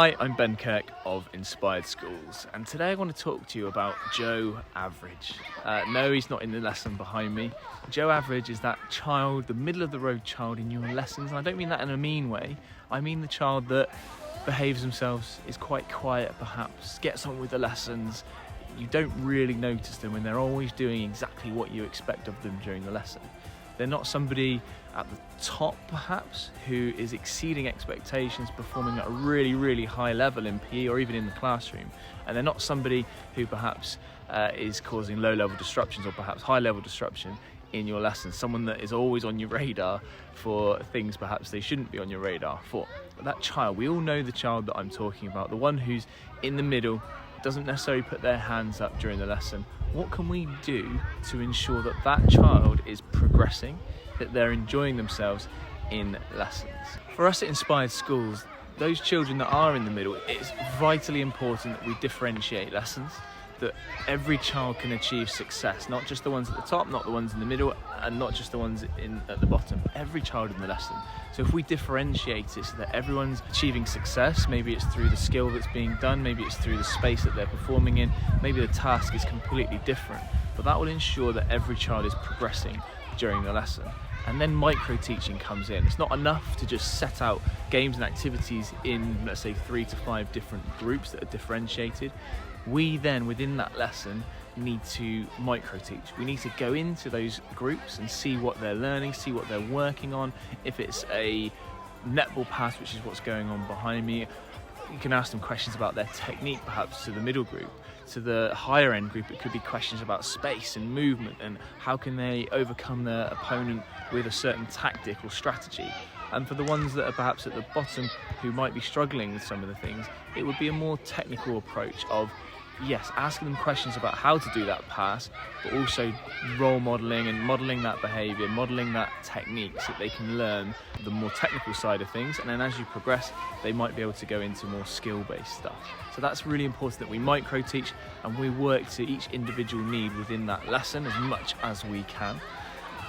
Hi, I'm Ben Kirk of Inspired Schools, and today I want to talk to you about Joe Average. No, he's not in the lesson behind me. Joe Average is that child, the middle of the road child in your lessons, and I don't mean that in a mean way. I mean the child that behaves themselves, is quite quiet perhaps, gets on with the lessons. You don't really notice them when they're always doing exactly what you expect of them during the lesson. They're not somebody at the top perhaps who is exceeding expectations, performing at a really high level in PE or even in the classroom, and they're not somebody who perhaps is causing low-level disruptions or perhaps high-level disruption in your lessons, someone that is always on your radar for things perhaps they shouldn't be on your radar for. But that child, we all know the child that I'm talking about, the one who's in the middle, doesn't necessarily put their hands up during the lesson. What can we do to ensure that that child is progressing, that they're enjoying themselves in lessons? For us at Inspired Schools, those children that are in the middle, it's vitally important that we differentiate lessons, that every child can achieve success, not just the ones at the top, not the ones in the middle, and not just the ones at the bottom, every child in the lesson. So if we differentiate it so that everyone's achieving success, maybe it's through the skill that's being done, maybe it's through the space that they're performing in, maybe the task is completely different, but that will ensure that every child is progressing during the lesson. And then micro-teaching comes in. It's not enough to just set out games and activities in, let's say, 3 to 5 different groups that are differentiated. We then, within that lesson, need to micro-teach. We need to go into those groups and see what they're learning, see what they're working on. If it's a netball pass, which is what's going on behind me, you can ask them questions about their technique, perhaps to the middle group. To the higher end group, it could be questions about space and movement and how can they overcome their opponent with a certain tactic or strategy. And for the ones that are perhaps at the bottom who might be struggling with some of the things, it would be a more technical approach of, yes, asking them questions about how to do that pass, but also role modelling and modelling that behaviour, modelling that technique so that they can learn the more technical side of things, and then as you progress they might be able to go into more skill-based stuff. So that's really important that we micro-teach and we work to each individual need within that lesson as much as we can.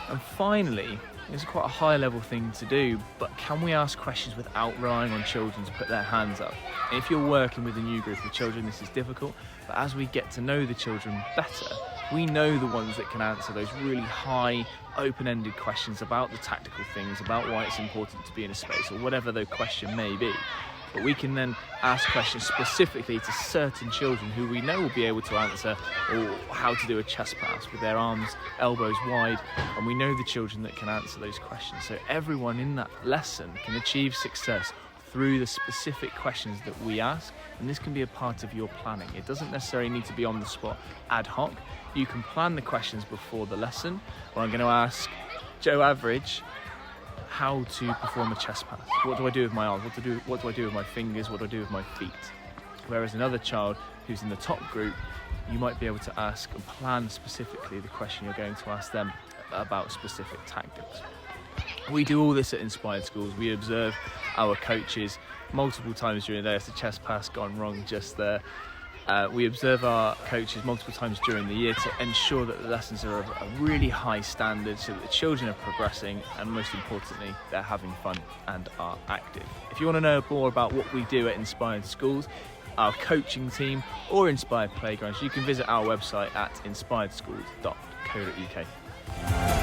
And finally, it's quite a high level thing to do, but can we ask questions without relying on children to put their hands up? And if you're working with a new group of children, this is difficult, but as we get to know the children better, we know the ones that can answer those really high, open-ended questions about the tactical things, about why it's important to be in a space, or whatever the question may be. But we can then ask questions specifically to certain children who we know will be able to answer, or how to do a chest pass with their arms, elbows wide, and we know the children that can answer those questions. So everyone in that lesson can achieve success through the specific questions that we ask, and this can be a part of your planning. It doesn't necessarily need to be on the spot ad hoc. You can plan the questions before the lesson. Well, I'm going to ask Joe Average how to perform a chest pass. What do I do with my arms? What do I do with my fingers? What do I do with my feet? Whereas another child who's in the top group, you might be able to ask and plan specifically the question you're going to ask them about specific tactics. We do all this at Inspired Schools. We observe our coaches multiple times during the day. It's a chest pass gone wrong just there. We observe our coaches multiple times during the year to ensure that the lessons are of a really high standard so that the children are progressing and most importantly they're having fun and are active. If you want to know more about what we do at Inspired Schools, our coaching team or Inspired Playgrounds, you can visit our website at inspiredschools.co.uk.